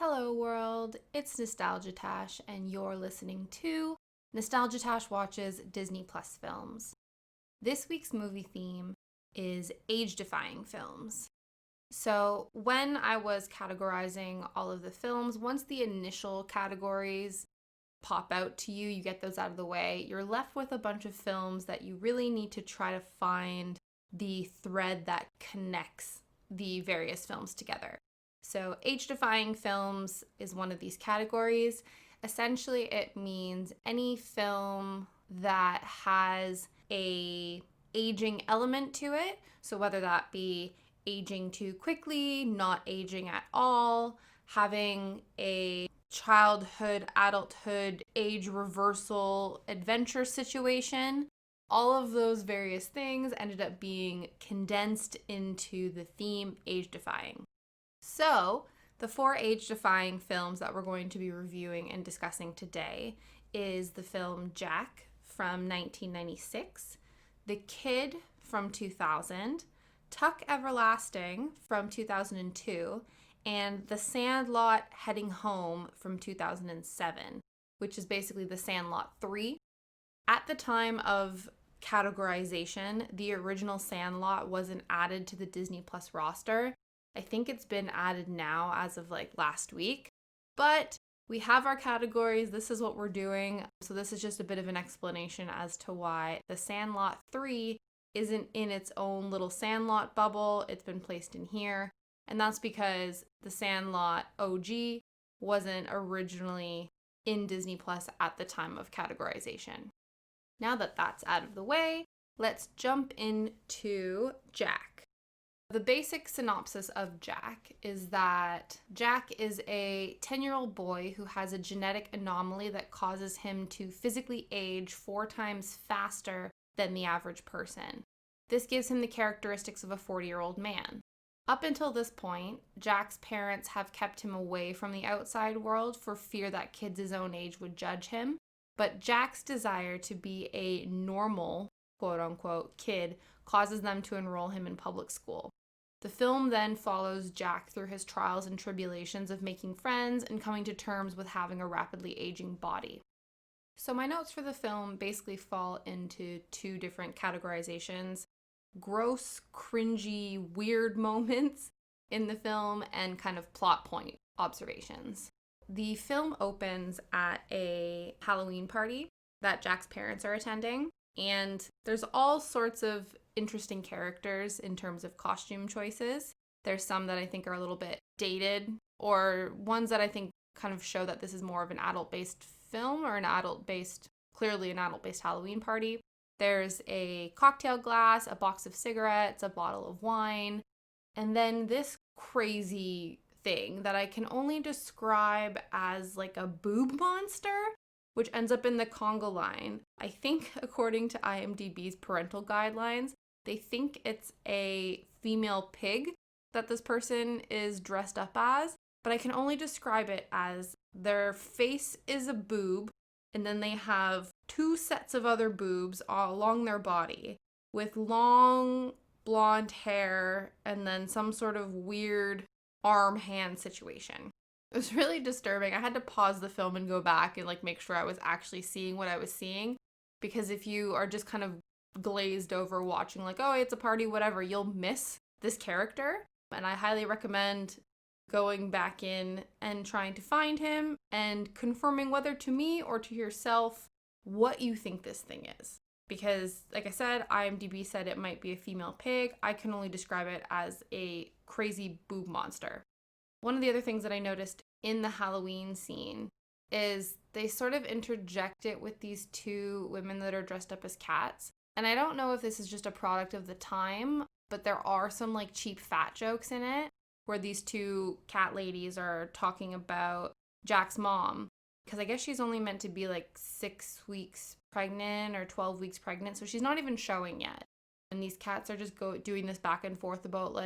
Hello world, it's Nostalgia Tash and you're listening to Nostalgia Tash Watches Disney Plus Films. This week's movie theme is Age Defying Films. So when I was categorizing all of the films, once the initial categories pop out to you, you get those out of the way, you're left with a bunch of films that you really need to try to find the thread that connects the various films together. So Age Defying Films is one of these categories. Essentially, it means any film that has a aging element to it. So whether that be aging too quickly, not aging at all, having a childhood, adulthood, age reversal adventure situation, all of those various things ended up being condensed into the theme Age Defying. So, the four age-defying films that we're going to be reviewing and discussing today is the film Jack from 1996, The Kid from 2000, Tuck Everlasting from 2002, and The Sandlot Heading Home from 2007, which is basically The Sandlot 3. At the time of categorization, the original Sandlot wasn't added to the Disney Plus roster. I think it's been added now as of last week, but we have our categories. This is what we're doing. So this is just a bit of an explanation as to why The Sandlot 3 isn't in its own little Sandlot bubble. It's been placed in here. And that's because The Sandlot OG wasn't originally in Disney Plus at the time of categorization. Now that that's out of the way, let's jump into Jack. The basic synopsis of Jack is that Jack is a 10-year-old boy who has a genetic anomaly that causes him to physically age 4 times faster than the average person. This gives him the characteristics of a 40-year-old man. Up until this point, Jack's parents have kept him away from the outside world for fear that kids his own age would judge him, but Jack's desire to be a normal, quote-unquote, kid causes them to enroll him in public school. The film then follows Jack through his trials and tribulations of making friends and coming to terms with having a rapidly aging body. So my notes for the film basically fall into 2 different categorizations: gross, cringy, weird moments in the film and kind of plot point observations. The film opens at a Halloween party that Jack's parents are attending, and there's all sorts of interesting characters in terms of costume choices. There's some that I think are a little bit dated, or ones that I think kind of show that this is more of an adult-based film or clearly an adult-based Halloween party. There's a cocktail glass, a box of cigarettes, a bottle of wine, and then this crazy thing that I can only describe as like a boob monster, which ends up in the conga line. I think according to IMDb's parental guidelines, they think it's a female pig that this person is dressed up as, but I can only describe it as their face is a boob, and then they have 2 sets of other boobs all along their body with long blonde hair and then some sort of weird arm-hand situation. It was really disturbing. I had to pause the film and go back and make sure I was actually seeing what I was seeing, because if you are just kind of glazed over watching oh, it's a party, whatever, you'll miss this character. And I highly recommend going back in and trying to find him and confirming whether to me or to yourself what you think this thing is. Because, like I said, IMDb said it might be a female pig. I can only describe it as a crazy boob monster. One of the other things that I noticed in the Halloween scene is they sort of interject it with these 2 women that are dressed up as cats. And I don't know if this is just a product of the time, but there are some cheap fat jokes in it where these 2 cat ladies are talking about Jack's mom. Because I guess she's only meant to be 6 weeks pregnant or 12 weeks pregnant, so she's not even showing yet. And these cats are just doing this back and forth about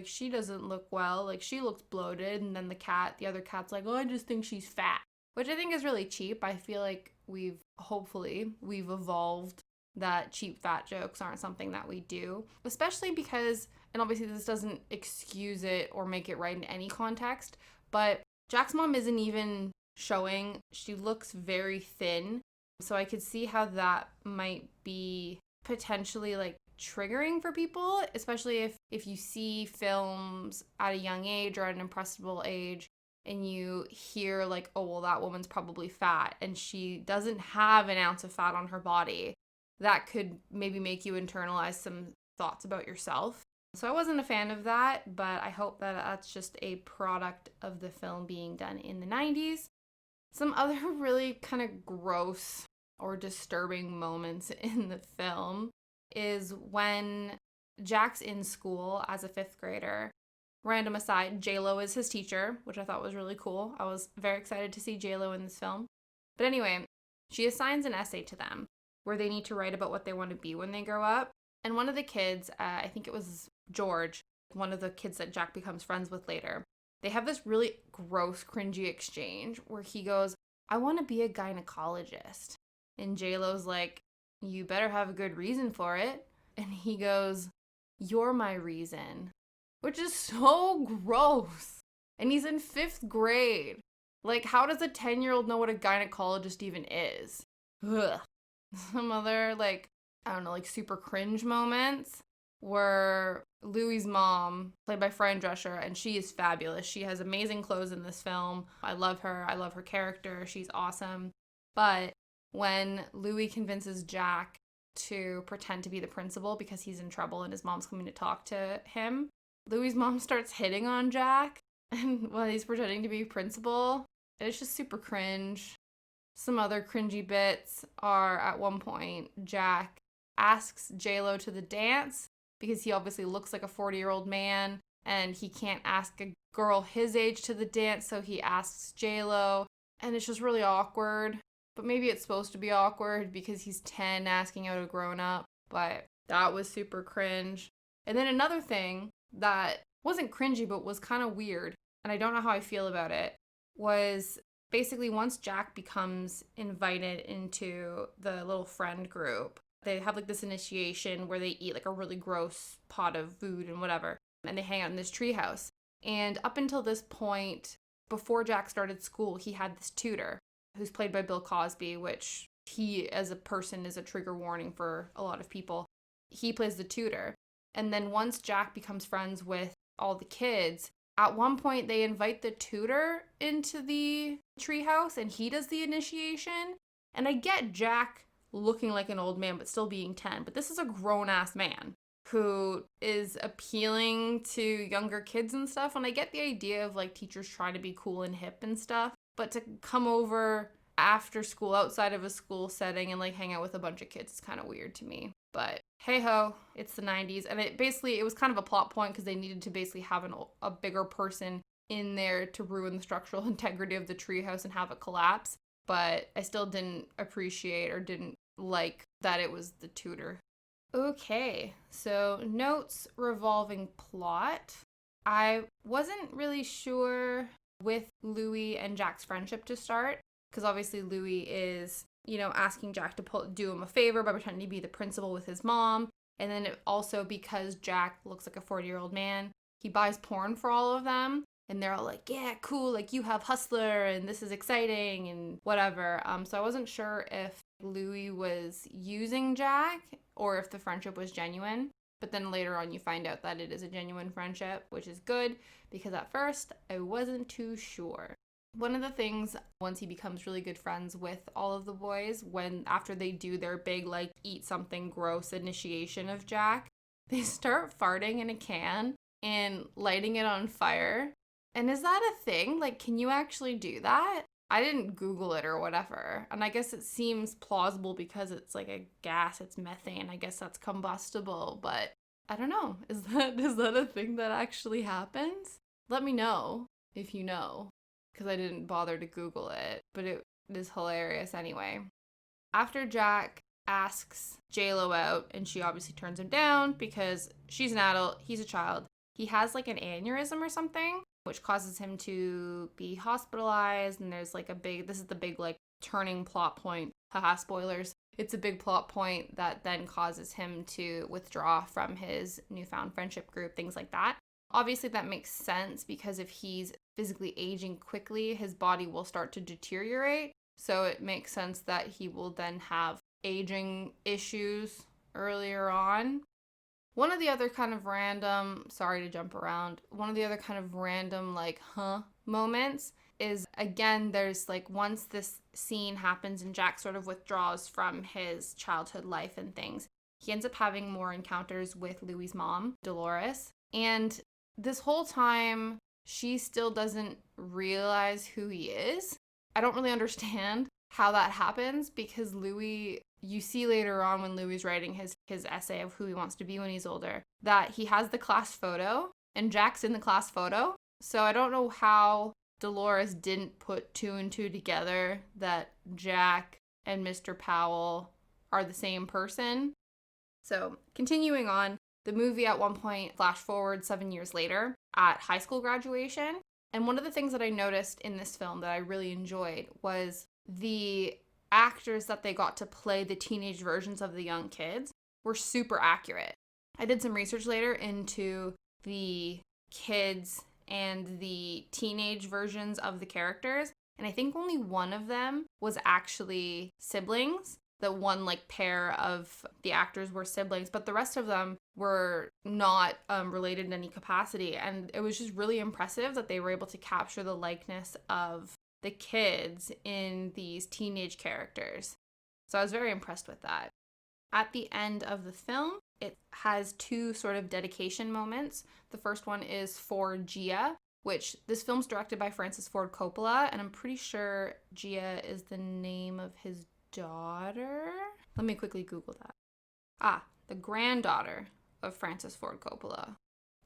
she doesn't look well, she looks bloated. And then the other cat's oh, I just think she's fat. Which I think is really cheap. I feel like we've evolved that cheap fat jokes aren't something that we do. Especially because, and obviously this doesn't excuse it or make it right in any context, but Jack's mom isn't even showing. She looks very thin. So I could see how that might be potentially like triggering for people, especially if you see films at a young age or at an impressionable age and you hear like, oh, well, that woman's probably fat and she doesn't have an ounce of fat on her body. That could maybe make you internalize some thoughts about yourself. So I wasn't a fan of that, but I hope that that's just a product of the film being done in the 90s. Some other really kind of gross or disturbing moments in the film is when Jack's in school as a 5th grader. Random aside, J-Lo is his teacher, which I thought was really cool. I was very excited to see J-Lo in this film. But anyway, she assigns an essay to them where they need to write about what they want to be when they grow up. And one of the kids, I think it was George, one of the kids that Jack becomes friends with later, they have this really gross, cringy exchange where he goes, I want to be a gynecologist. And J-Lo's like, you better have a good reason for it. And he goes, you're my reason. Which is so gross. And he's in 5th grade. Like, how does a 10-year-old know what a gynecologist even is? Ugh. Some other, like, I don't know, like super cringe moments were Louie's mom, played by Fran Drescher, and she is fabulous. She has amazing clothes in this film. I love her. I love her character. She's awesome. But when Louie convinces Jack to pretend to be the principal because he's in trouble and his mom's coming to talk to him, Louie's mom starts hitting on Jack and while he's pretending to be principal. It's just super cringe. Some other cringy bits are at one point, Jack asks J-Lo to the dance because he obviously looks like a 40-year-old man and he can't ask a girl his age to the dance, so he asks J-Lo, and it's just really awkward. But maybe it's supposed to be awkward because he's 10 asking out a grown-up, but that was super cringe. And then another thing that wasn't cringy but was kind of weird, and I don't know how I feel about it, was basically once Jack becomes invited into the little friend group, they have like this initiation where they eat like a really gross pot of food and whatever, and they hang out in this treehouse. And up until this point, before Jack started school, he had this tutor who's played by Bill Cosby, which he as a person is a trigger warning for a lot of people. He plays the tutor. And then once Jack becomes friends with all the kids, at one point they invite the tutor into the treehouse and he does the initiation. And I get Jack looking like an old man but still being 10, but this is a grown-ass man who is appealing to younger kids and stuff. And I get the idea of like teachers trying to be cool and hip and stuff, but to come over after school outside of a school setting and like hang out with a bunch of kids is kind of weird to me. But hey ho, it's the 90s. And it was kind of a plot point because they needed to basically have a bigger person in there to ruin the structural integrity of the treehouse and have it collapse. But I still didn't appreciate or didn't like that it was the tutor. Okay, so notes revolving plot. I wasn't really sure with Louie and Jack's friendship to start, because obviously Louie is, asking Jack to do him a favor by pretending to be the principal with his mom. And then also because Jack looks like a 40-year-old man, he buys porn for all of them. And they're all like, yeah, cool, like you have Hustler and this is exciting and whatever. So I wasn't sure if Louie was using Jack or if the friendship was genuine. But then later on you find out that it is a genuine friendship, which is good because at first I wasn't too sure. One of the things, once he becomes really good friends with all of the boys, after they do their big like eat something gross initiation of Jack, they start farting in a can and lighting it on fire. And is that a thing? Like, can you actually do that? I didn't Google it or whatever. And I guess it seems plausible because it's like a gas, it's methane. I guess that's combustible, but I don't know. Is that a thing that actually happens? Let me know if you know, because I didn't bother to Google it, but it is hilarious anyway. After Jack asks J-Lo out, and she obviously turns him down because she's an adult, he's a child, he has like an aneurysm or something, which causes him to be hospitalized, and there's like this is the big like turning plot point, haha, spoilers. It's a big plot point that then causes him to withdraw from his newfound friendship group, things like that. Obviously, that makes sense because if he's physically aging quickly, his body will start to deteriorate. So it makes sense that he will then have aging issues earlier on. One of the other kind of random, sorry to jump around, one of the other kind of random, like, moments is, again, there's like once this scene happens and Jack sort of withdraws from his childhood life and things, he ends up having more encounters with Louis's mom, Dolores. And this whole time, she still doesn't realize who he is. I don't really understand how that happens because Louis, you see later on when Louis is writing his essay of who he wants to be when he's older, that he has the class photo and Jack's in the class photo. So I don't know how Dolores didn't put two and two together that Jack and Mr. Powell are the same person. So continuing on, the movie at one point flash forward 7 years later at high school graduation. And one of the things that I noticed in this film that I really enjoyed was the actors that they got to play the teenage versions of the young kids were super accurate. I did some research later into the kids and the teenage versions of the characters, and I think only one of them was actually siblings. The one like pair of the actors were siblings, but the rest of them were not related in any capacity. And it was just really impressive that they were able to capture the likeness of the kids in these teenage characters. So I was very impressed with that. At the end of the film, it has two sort of dedication moments. The first one is for Gia, which this film's directed by Francis Ford Coppola, and I'm pretty sure Gia is the name of his daughter. Let me quickly Google that. The granddaughter of Francis Ford Coppola.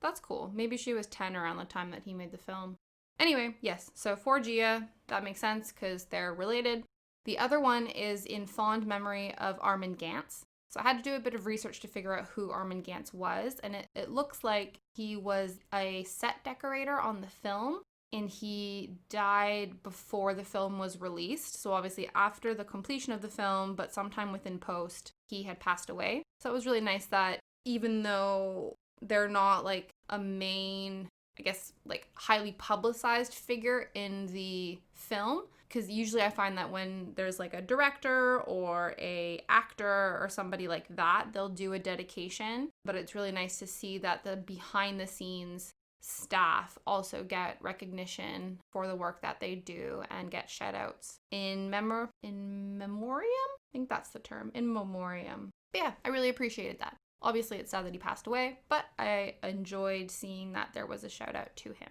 That's cool. Maybe she was 10 around the time that he made the film. Anyway, yes, so for Gia, that makes sense because they're related. The other one is in fond memory of Armin Gantz. So I had to do a bit of research to figure out who Armin Gantz was, and it looks like he was a set decorator on the film, and he died before the film was released. So obviously after the completion of the film, but sometime within post, he had passed away. So it was really nice that even though they're not like a main, I guess, like highly publicized figure in the film, because usually I find that when there's like a director or a actor or somebody like that, they'll do a dedication. But it's really nice to see that the behind the scenes staff also get recognition for the work that they do and get shout outs in memoriam? I think that's the term, in memoriam. But yeah, I really appreciated that. Obviously it's sad that he passed away, but I enjoyed seeing that there was a shout out to him.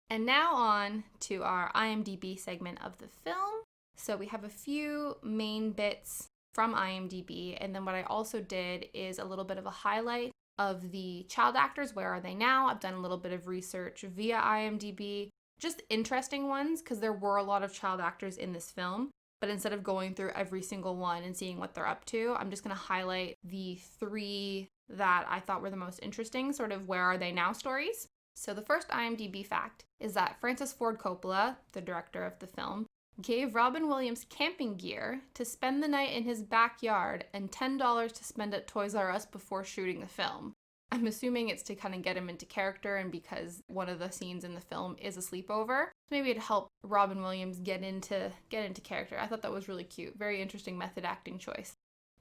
And now on to our IMDb segment of the film. So we have a few main bits from IMDb, and then what I also did is a little bit of a highlight of the child actors. Where are they now? I've done a little bit of research via IMDb, just interesting ones because there were a lot of child actors in this film. But instead of going through every single one and seeing what they're up to, I'm just going to highlight the three that I thought were the most interesting, sort of where are they now stories. So the first IMDb fact is that Francis Ford Coppola, the director of the film, gave Robin Williams camping gear to spend the night in his backyard and $10 to spend at Toys R Us before shooting the film. I'm assuming it's to kind of get him into character, and because one of the scenes in the film is a sleepover, maybe it'd help Robin Williams get into character. I thought that was really cute. Very interesting method acting choice.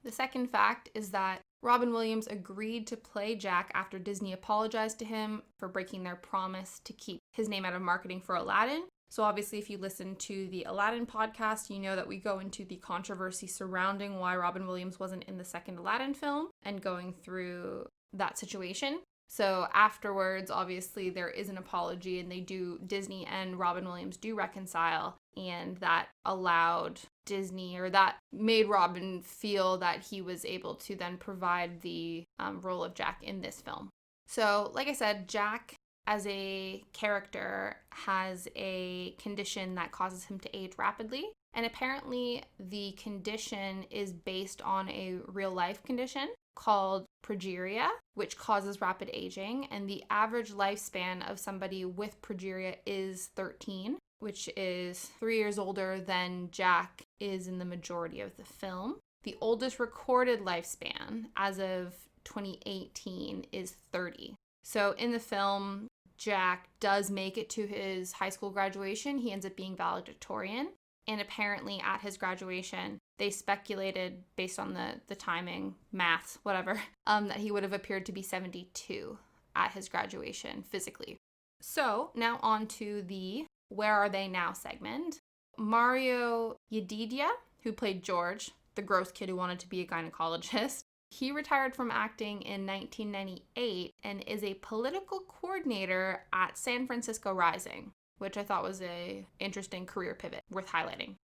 The second fact is that Robin Williams agreed to play Jack after Disney apologized to him for breaking their promise to keep his name out of marketing for Aladdin. So obviously if you listen to the Aladdin podcast, you know that we go into the controversy surrounding why Robin Williams wasn't in the second Aladdin film and going through that situation. So afterwards, obviously there is an apology, and Disney and Robin Williams do reconcile, and that allowed Disney, or that made Robin feel that he was able to then provide the role of Jack in this film. So like I said, Jack as a character has a condition that causes him to age rapidly. And apparently the condition is based on a real life condition called progeria, which causes rapid aging. And the average lifespan of somebody with progeria is 13, which is 3 years older than Jack is in the majority of the film. The oldest recorded lifespan as of 2018 is 30. So in the film, Jack does make it to his high school graduation. He ends up being valedictorian. And apparently at his graduation, they speculated, based on the timing, maths, whatever, that he would have appeared to be 72 at his graduation physically. So now on to the Where Are They Now segment. Mario Yedidia, who played George, the gross kid who wanted to be a gynecologist, he retired from acting in 1998 and is a political coordinator at San Francisco Rising, which I thought was a interesting career pivot worth highlighting.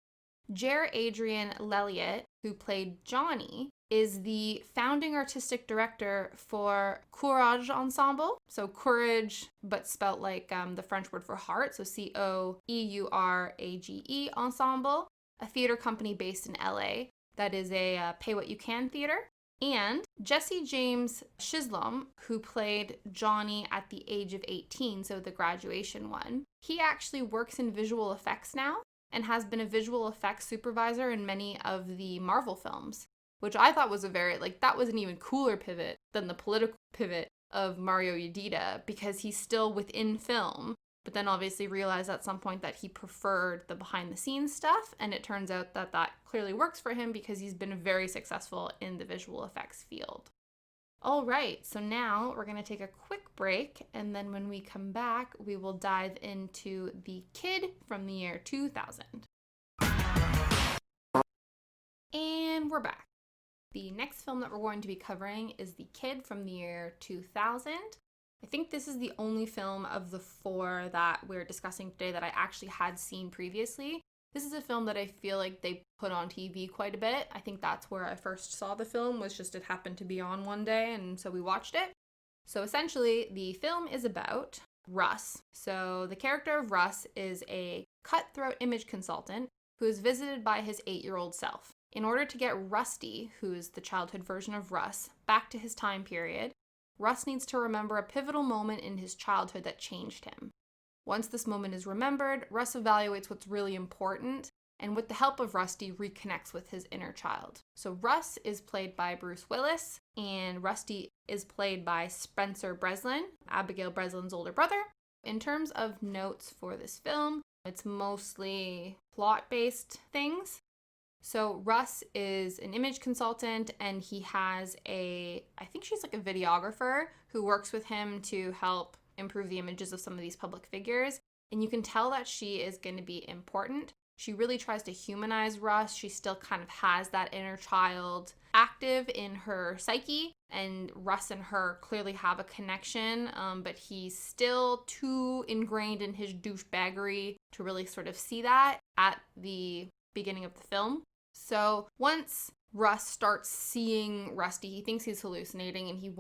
Jer Adrian Lelliot, who played Johnny, is the founding artistic director for Courage Ensemble. So courage, but spelt like the French word for heart. So Coeurage Ensemble, a theater company based in LA that is a pay what you can theater. And Jesse James Shislom, who played Johnny at the age of 18, so the graduation one. He actually works in visual effects now and has been a visual effects supervisor in many of the Marvel films, which I thought was that was an even cooler pivot than the political pivot of Mario Yedida, because he's still within film, but then obviously realized at some point that he preferred the behind the scenes stuff, and it turns out that that clearly works for him because he's been very successful in the visual effects field. All right, so now we're going to take a quick break, and then when we come back, we will dive into The Kid from the year 2000. And we're back. The next film that we're going to be covering is The Kid from the year 2000. I think this is the only film of the four that we're discussing today that I actually had seen previously. This is a film that I feel like they put on TV quite a bit. I think that's where I first saw the film, was just it happened to be on one day, and so we watched it. So essentially, the film is about Russ. So the character of Russ is a cutthroat image consultant who is visited by his 8-year-old self. In order to get Rusty, who's the childhood version of Russ, back to his time period, Russ needs to remember a pivotal moment in his childhood that changed him. Once this moment is remembered, Russ evaluates what's really important, and with the help of Rusty, reconnects with his inner child. So Russ is played by Bruce Willis, and Rusty is played by Spencer Breslin, Abigail Breslin's older brother. In terms of notes for this film, it's mostly plot-based things. So Russ is an image consultant, and he has I think she's like a videographer who works with him to help improve the images of some of these public figures. And you can tell that she is going to be important. She really tries to humanize Russ. She still kind of has that inner child active in her psyche, and Russ and her clearly have a connection, but he's still too ingrained in his douchebaggery to really sort of see that at the beginning of the film. So once Russ starts seeing Rusty, he thinks he's hallucinating, and he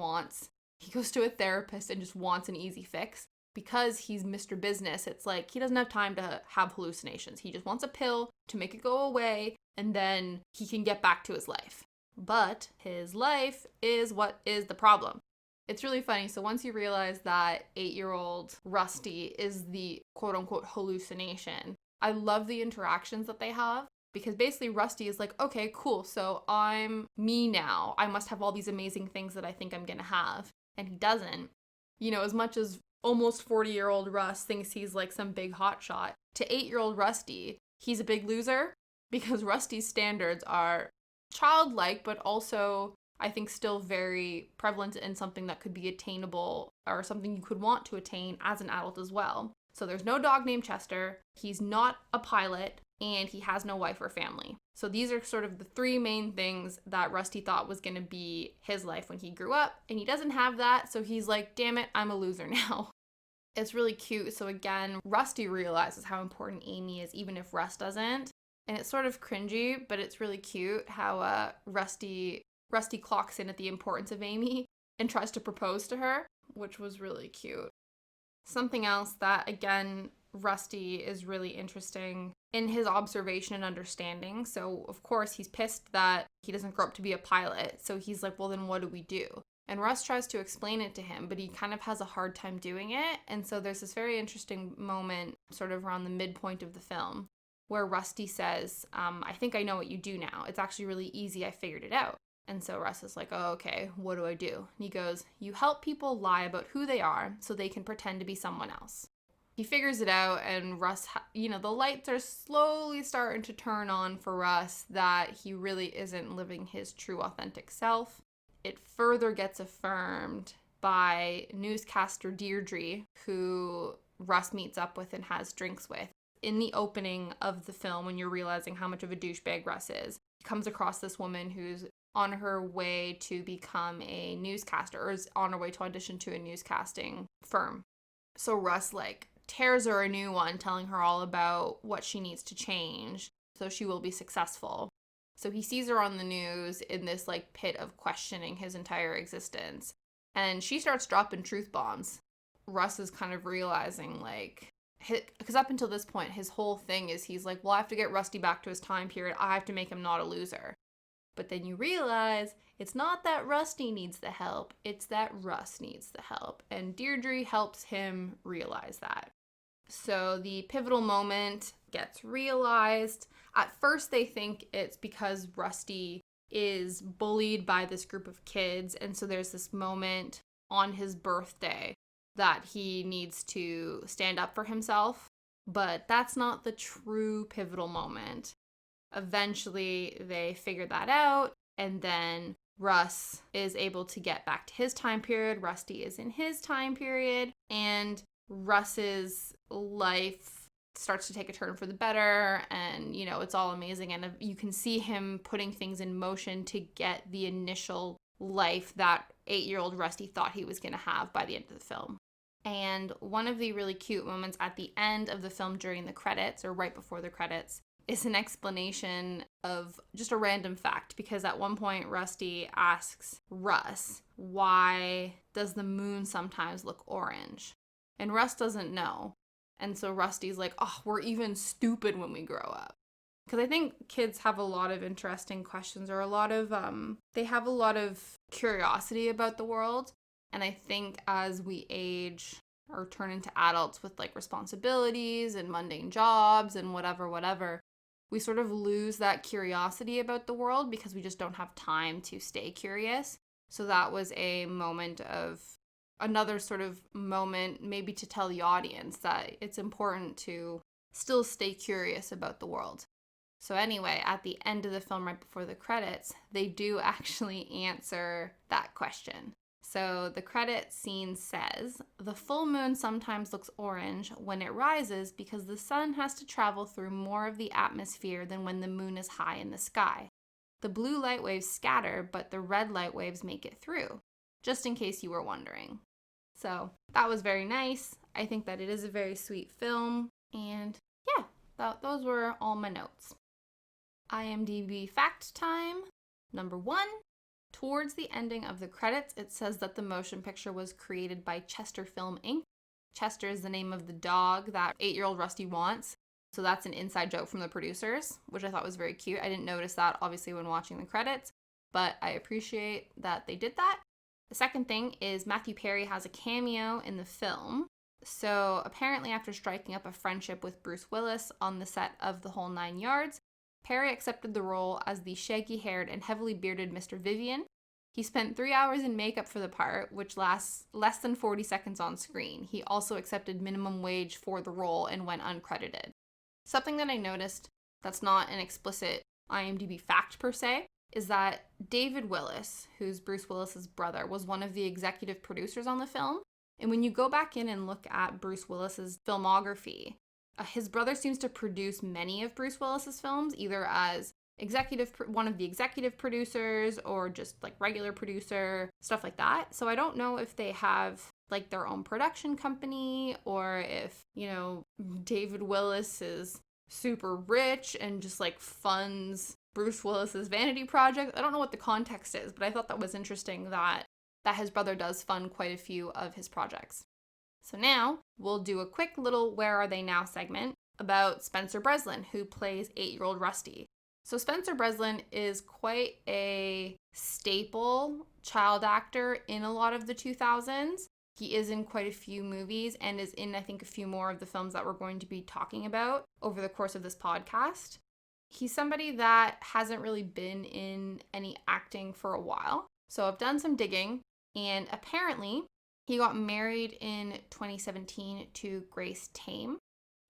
goes to a therapist and just wants an easy fix. Because he's Mr. Business, it's like he doesn't have time to have hallucinations. He just wants a pill to make it go away, and then he can get back to his life. But his life is what is the problem. It's really funny. So once you realize that 8-year-old Rusty is the quote-unquote hallucination, I love the interactions that they have. Because basically Rusty is like, okay, cool, so I'm me now. I must have all these amazing things that I think I'm gonna have. And he doesn't. You know, as much as almost 40-year-old Russ thinks he's like some big hotshot, to 8-year-old Rusty, he's a big loser, because Rusty's standards are childlike, but also I think still very prevalent in something that could be attainable, or something you could want to attain as an adult as well. So there's no dog named Chester, he's not a pilot, and he has no wife or family. So these are sort of the three main things that Rusty thought was going to be his life when he grew up, and he doesn't have that, so he's like, damn it, I'm a loser now. It's really cute. So again, Rusty realizes how important Amy is, even if Russ doesn't. And it's sort of cringy, but it's really cute how Rusty clocks in at the importance of Amy and tries to propose to her, which was really cute. Something else that, again, Rusty is really interesting in his observation and understanding. So, of course, he's pissed that he doesn't grow up to be a pilot. So he's like, well, then what do we do? And Russ tries to explain it to him, but he kind of has a hard time doing it. And so there's this very interesting moment sort of around the midpoint of the film where Rusty says, I think I know what you do now. It's actually really easy. I figured it out. And so Russ is like, oh, okay, what do I do? And he goes, you help people lie about who they are so they can pretend to be someone else. He figures it out, and Russ, the lights are slowly starting to turn on for Russ that he really isn't living his true, authentic self. It further gets affirmed by newscaster Deirdre, who Russ meets up with and has drinks with. In the opening of the film, when you're realizing how much of a douchebag Russ is, he comes across this woman who's on her way to become a newscaster, or is on her way to audition to a newscasting firm. So Russ, tears her a new one, telling her all about what she needs to change so she will be successful. So he sees her on the news in this, pit of questioning his entire existence. And she starts dropping truth bombs. Russ is kind of realizing, because up until this point, his whole thing is he's like, well, I have to get Rusty back to his time period. I have to make him not a loser. But then you realize it's not that Rusty needs the help, it's that Russ needs the help. And Deirdre helps him realize that. So the pivotal moment gets realized. At first they think it's because Rusty is bullied by this group of kids. And so there's this moment on his birthday that he needs to stand up for himself. But that's not the true pivotal moment. Eventually, they figure that out, and then Russ is able to get back to his time period. Rusty is in his time period, and Russ's life starts to take a turn for the better, and, it's all amazing, and you can see him putting things in motion to get the initial life that 8-year-old Rusty thought he was going to have by the end of the film. And one of the really cute moments at the end of the film during the credits, or right before the credits, is an explanation of just a random fact, because at one point Rusty asks Russ, why does the moon sometimes look orange? And Russ doesn't know. And so Rusty's like, oh, we're even stupid when we grow up. Because I think kids have a lot of interesting questions, or they have a lot of curiosity about the world. And I think as we age or turn into adults with responsibilities and mundane jobs and whatever, we sort of lose that curiosity about the world because we just don't have time to stay curious. So that was another sort of moment maybe to tell the audience that it's important to still stay curious about the world. So anyway, at the end of the film, right before the credits, they do actually answer that question. So the credit scene says, the full moon sometimes looks orange when it rises because the sun has to travel through more of the atmosphere than when the moon is high in the sky. The blue light waves scatter, but the red light waves make it through, just in case you were wondering. So that was very nice. I think that it is a very sweet film. And yeah, those were all my notes. IMDb fact time. Number 1. Towards the ending of the credits, it says that the motion picture was created by Chester Film Inc. Chester is the name of the dog that 8-year-old Rusty wants. So that's an inside joke from the producers, which I thought was very cute. I didn't notice that, obviously, when watching the credits, but I appreciate that they did that. The second thing is Matthew Perry has a cameo in the film. So apparently after striking up a friendship with Bruce Willis on the set of The Whole Nine Yards, Perry accepted the role as the shaggy-haired and heavily bearded Mr. Vivian. He spent 3 hours in makeup for the part, which lasts less than 40 seconds on screen. He also accepted minimum wage for the role and went uncredited. Something that I noticed that's not an explicit IMDb fact per se is that David Willis, who's Bruce Willis's brother, was one of the executive producers on the film. And when you go back in and look at Bruce Willis's filmography, his brother seems to produce many of Bruce Willis's films, either as one of the executive producers or just regular producer, stuff like that. So I don't know if they have their own production company, or if, David Willis is super rich and just funds Bruce Willis's vanity project. I don't know what the context is, but I thought that was interesting that his brother does fund quite a few of his projects. So now we'll do a quick little Where Are They Now segment about Spencer Breslin, who plays 8-year-old Rusty. So Spencer Breslin is quite a staple child actor in a lot of the 2000s. He is in quite a few movies and is in, I think, a few more of the films that we're going to be talking about over the course of this podcast. he's somebody that hasn't really been in any acting for a while. So I've done some digging, and apparently he got married in 2017 to Grace Tame.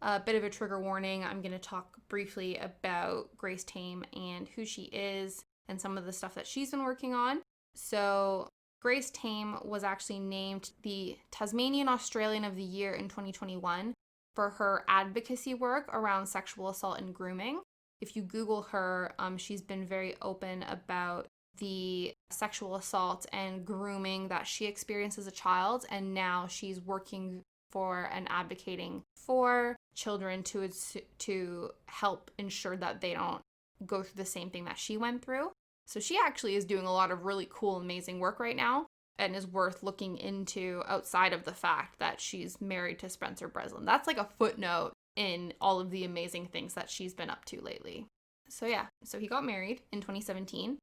A bit of a trigger warning. I'm going to talk briefly about Grace Tame and who she is and some of the stuff that she's been working on. So Grace Tame was actually named the Tasmanian Australian of the Year in 2021 for her advocacy work around sexual assault and grooming. If you Google her, she's been very open about the sexual assault and grooming that she experienced as a child, and now she's working for and advocating for children to help ensure that they don't go through the same thing that she went through. So she actually is doing a lot of really cool, amazing work right now and is worth looking into outside of the fact that she's married to Spencer Breslin. That's like a footnote in all of the amazing things that she's been up to lately. So yeah, so he got married in 2017,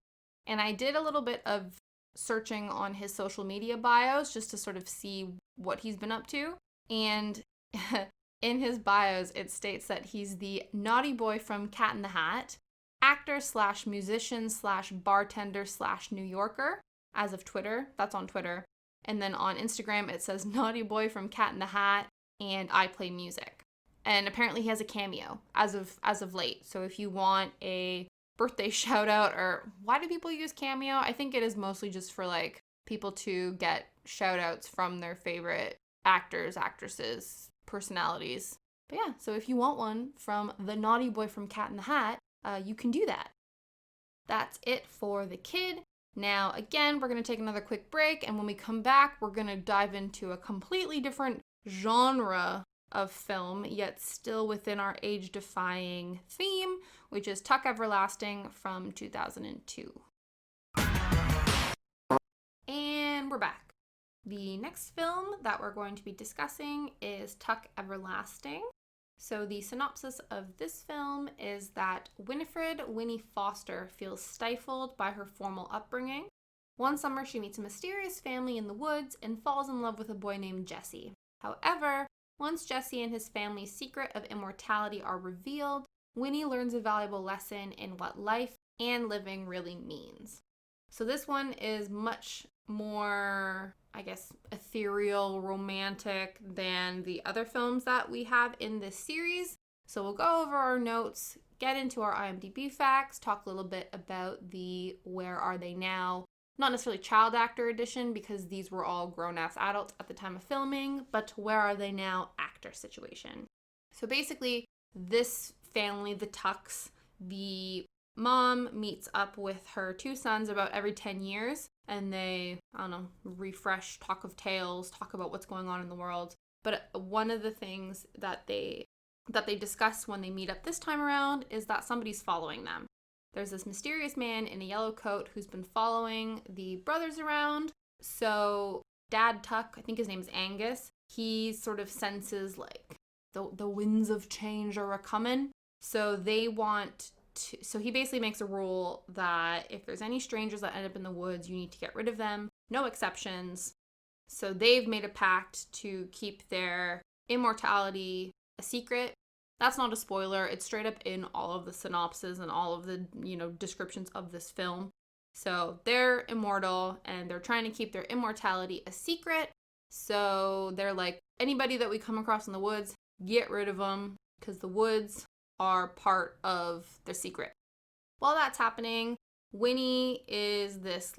and I did a little bit of searching on his social media bios just to sort of see what he's been up to. And in his bios, it states that he's the naughty boy from Cat in the Hat, actor / musician / bartender / New Yorker, as of Twitter. That's on Twitter. And then on Instagram, it says naughty boy from Cat in the Hat, and I play music. And apparently he has a cameo as of late. So if you want a birthday shout out, or why do people use cameo? I think it is mostly just for like people to get shout outs from their favorite actors, actresses, personalities. But yeah, so if you want one from the naughty boy from Cat in the Hat, you can do that. That's it for the kid. Now, again, we're going to take another quick break, and when we come back, we're going to dive into a completely different genre of film, yet still within our age-defying theme, which is Tuck Everlasting from 2002. And we're back. The next film that we're going to be discussing is Tuck Everlasting. So the synopsis of this film is that Winnie Foster feels stifled by her formal upbringing. One summer she meets a mysterious family in the woods and falls in love with a boy named Jesse. However, once Jesse and his family's secret of immortality are revealed, Winnie learns a valuable lesson in what life and living really means. So this one is much more, I guess, ethereal, romantic than the other films that we have in this series. So we'll go over our notes, get into our IMDb facts, talk a little bit about the Where Are They Now, not necessarily child actor edition because these were all grown-ass adults at the time of filming, but Where Are They Now actor situation. So basically, this family, the Tucks, the mom meets up with her two sons about every 10 years, and they, refresh, talk of tales, talk about what's going on in the world. But one of the things that they discuss when they meet up this time around is that somebody's following them. There's this mysterious man in a yellow coat who's been following the brothers around. So Dad Tuck, I think his name is Angus, he sort of senses like the winds of change are a-coming. So they want to, so he basically makes a rule that if there's any strangers that end up in the woods, you need to get rid of them. No exceptions. So they've made a pact to keep their immortality a secret. That's not a spoiler. It's straight up in all of the synopses and all of the, descriptions of this film. So they're immortal and they're trying to keep their immortality a secret. So they're like, anybody that we come across in the woods, get rid of them because the woods are part of their secret. While that's happening, Winnie is this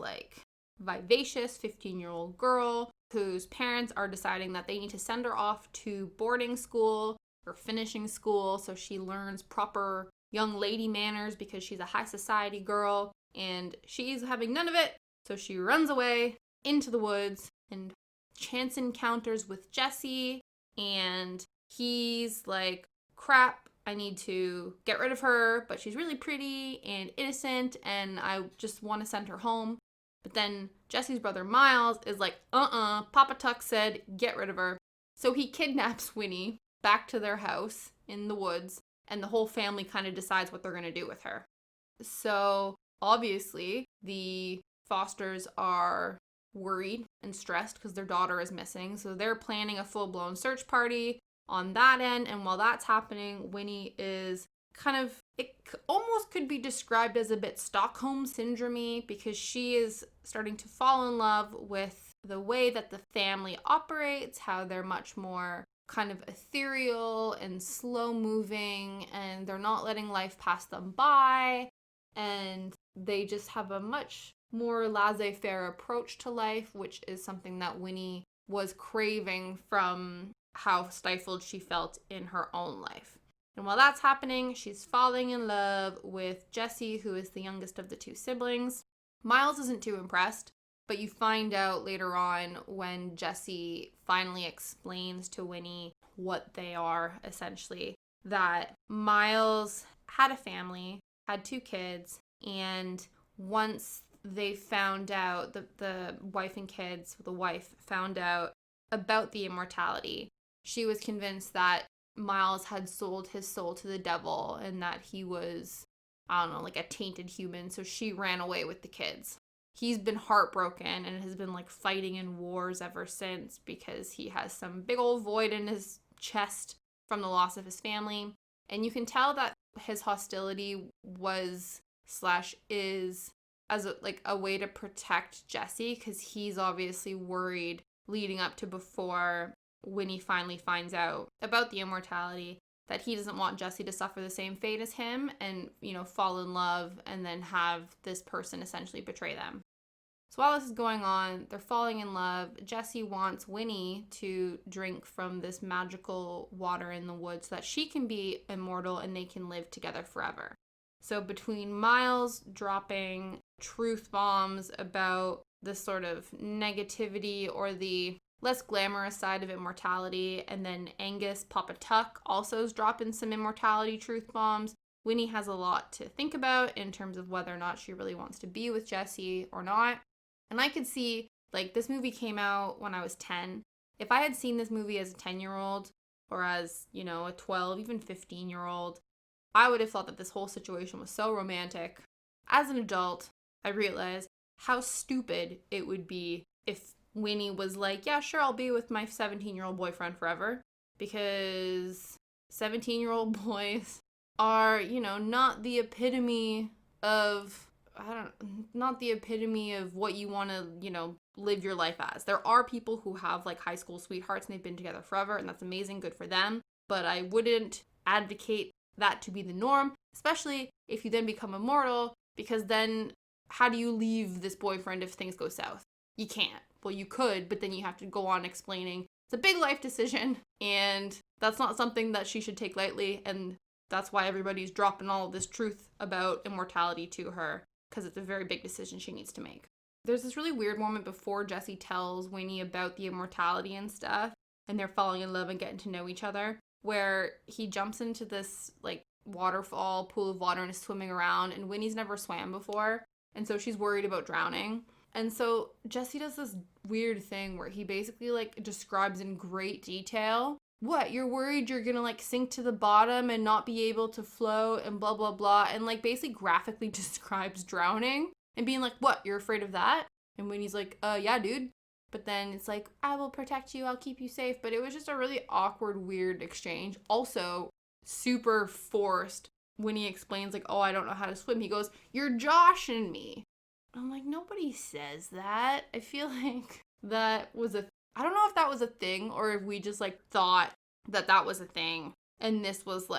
vivacious 15-year-old girl whose parents are deciding that they need to send her off to boarding school or finishing school so she learns proper young lady manners because she's a high society girl and she's having none of it. So she runs away into the woods and chance encounters with Jesse, and he's like, crap, I need to get rid of her, but she's really pretty and innocent and I just want to send her home. But then Jesse's brother Miles is like, Papa Tuck said get rid of her. So he kidnaps Winnie back to their house in the woods, and the whole family kind of decides what they're going to do with her. So obviously the Fosters are worried and stressed because their daughter is missing. So they're planning a full-blown search party on that end, and while that's happening, Winnie is it almost could be described as a bit Stockholm syndrome, because she is starting to fall in love with the way that the family operates, how they're much more kind of ethereal and slow moving, and they're not letting life pass them by, and they just have a much more laissez-faire approach to life, which is something that Winnie was craving from how stifled she felt in her own life. And while that's happening, she's falling in love with Jessie, who is the youngest of the two siblings. Miles isn't too impressed, but you find out later on when Jessie finally explains to Winnie what they are, essentially, that Miles had a family, had 2 kids, and once they found out, the wife and kids, the wife found out about the immortality, she was convinced that Miles had sold his soul to the devil and that he was, I don't know, like a tainted human, so she ran away with the kids. He's been heartbroken and has been like fighting in wars ever since because he has some big old void in his chest from the loss of his family. And you can tell that his hostility was / is as a way to protect Jessie, because he's obviously worried leading up to before Winnie finally finds out about the immortality, that he doesn't want Jessie to suffer the same fate as him and, fall in love and then have this person essentially betray them. So while this is going on, they're falling in love. Jessie wants Winnie to drink from this magical water in the woods so that she can be immortal and they can live together forever. So between Miles dropping truth bombs about the sort of negativity or the less glamorous side of immortality, and then Angus Papa Tuck also is dropping some immortality truth bombs, Winnie has a lot to think about in terms of whether or not she really wants to be with Jessie or not. And I could see, this movie came out when I was 10. If I had seen this movie as a 10-year-old or as, a 12, even 15-year-old, I would have thought that this whole situation was so romantic. As an adult, I realized how stupid it would be if Winnie was like, yeah, sure, I'll be with my 17-year-old boyfriend forever, because 17-year-old boys are, not the epitome of, not the epitome of what you want to, live your life as. There are people who have high school sweethearts and they've been together forever, and that's amazing, good for them, but I wouldn't advocate that to be the norm, especially if you then become immortal, because then how do you leave this boyfriend if things go south? You can't. Well, you could, but then you have to go on explaining it's a big life decision, and that's not something that she should take lightly, and that's why everybody's dropping all of this truth about immortality to her, because it's a very big decision she needs to make. There's this really weird moment before Jessie tells Winnie about the immortality and stuff, and they're falling in love and getting to know each other, where he jumps into this, waterfall, pool of water, and is swimming around, and Winnie's never swam before, and so she's worried about drowning. And so Jessie does this weird thing where he basically describes in great detail, what, you're worried you're gonna sink to the bottom and not be able to float and blah blah blah, and basically graphically describes drowning and being like, what, you're afraid of that? And Winnie's like, yeah dude. But then it's like, I will protect you, I'll keep you safe. But it was just a really awkward, weird exchange. Also super forced. Winnie explains oh, I don't know how to swim. He goes, you're joshing me. I'm like, nobody says that. I feel like that was I don't know if that was a thing or if we just thought that that was a thing. And this was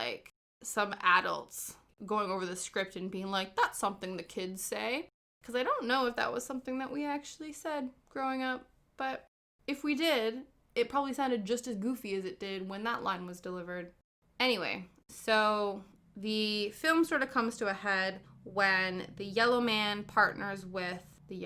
some adults going over the script and being like, that's something the kids say. Because I don't know if that was something that we actually said growing up. But if we did, it probably sounded just as goofy as it did when that line was delivered. Anyway, so the film sort of comes to a head when the yellow man partners with the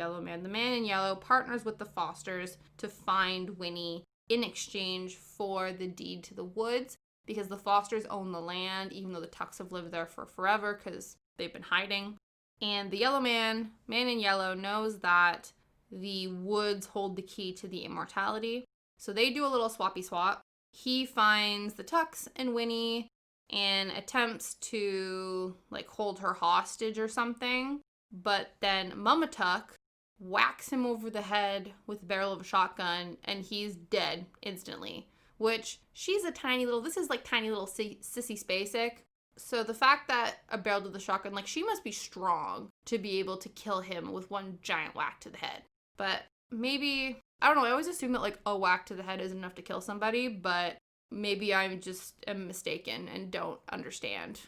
man in yellow partners with the Fosters to find Winnie in exchange for the deed to the woods, because the Fosters own the land, even though the Tucks have lived there for forever because they've been hiding. And the yellow man in yellow, knows that the woods hold the key to the immortality. So they do a little swappy swap. He finds the Tucks and Winnie and attempts to hold her hostage or something, but then Mama Tuck whacks him over the head with the barrel of a shotgun and he's dead instantly, which she's a tiny little, this is tiny little Sissy Spacek, So the fact that a barrel to the shotgun, like, she must be strong to be able to kill him with one giant whack to the head. But maybe, I don't know, I always assume that, like, a whack to the head isn't enough to kill somebody, but maybe I just am mistaken and don't understand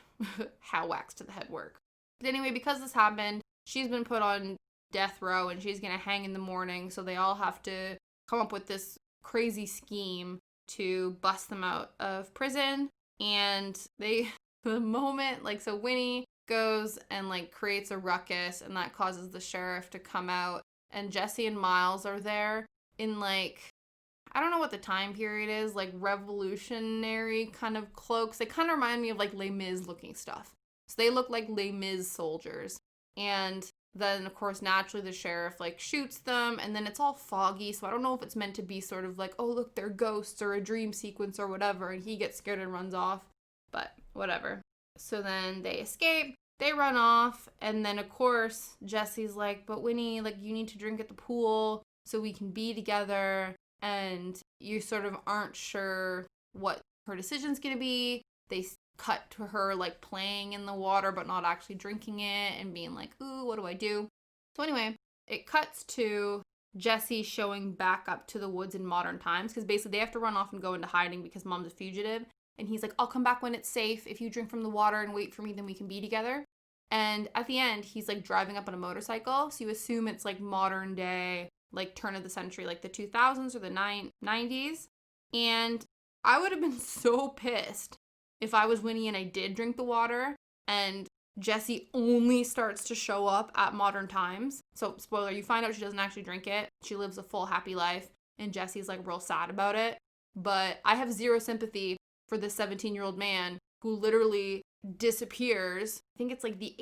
how whacks to the head work. But anyway, because this happened, she's been put on death row and she's gonna hang in the morning, so they all have to come up with this crazy scheme to bust them out of prison. And the moment, like, so Winnie goes and, like, creates a ruckus, and that causes the sheriff to come out, and Jesse and Miles are there in, like, I don't know what the time period is, like, revolutionary kind of cloaks. They kind of remind me of, like, Les Mis looking stuff. So they look like Les Mis soldiers. And then, of course, naturally the sheriff, like, shoots them, and then it's all foggy, so I don't know if it's meant to be sort of like, oh, look, they're ghosts or a dream sequence or whatever, and he gets scared and runs off. But whatever. So then they escape, they run off, and then, of course, Jesse's like, but Winnie, like, you need to drink at the pool so we can be together. And you sort of aren't sure what her decision's gonna be. They cut to her, like, playing in the water but not actually drinking it and being like, ooh, what do I do? So anyway, it cuts to Jesse showing back up to the woods in modern times, because basically they have to run off and go into hiding because Mom's a fugitive. And he's like, I'll come back when it's safe. If you drink from the water and wait for me, then we can be together. And at the end, he's, like, driving up on a motorcycle, so you assume it's, like, modern day, like, turn of the century, like the 2000s or the 90s. And I would have been so pissed if I was Winnie and I did drink the water and Jessie only starts to show up at modern times. So, spoiler, you find out she doesn't actually drink it. She lives a full, happy life, and Jessie's, like, real sad about it. But I have zero sympathy for this 17-year-old man who literally disappears. I think it's, like, the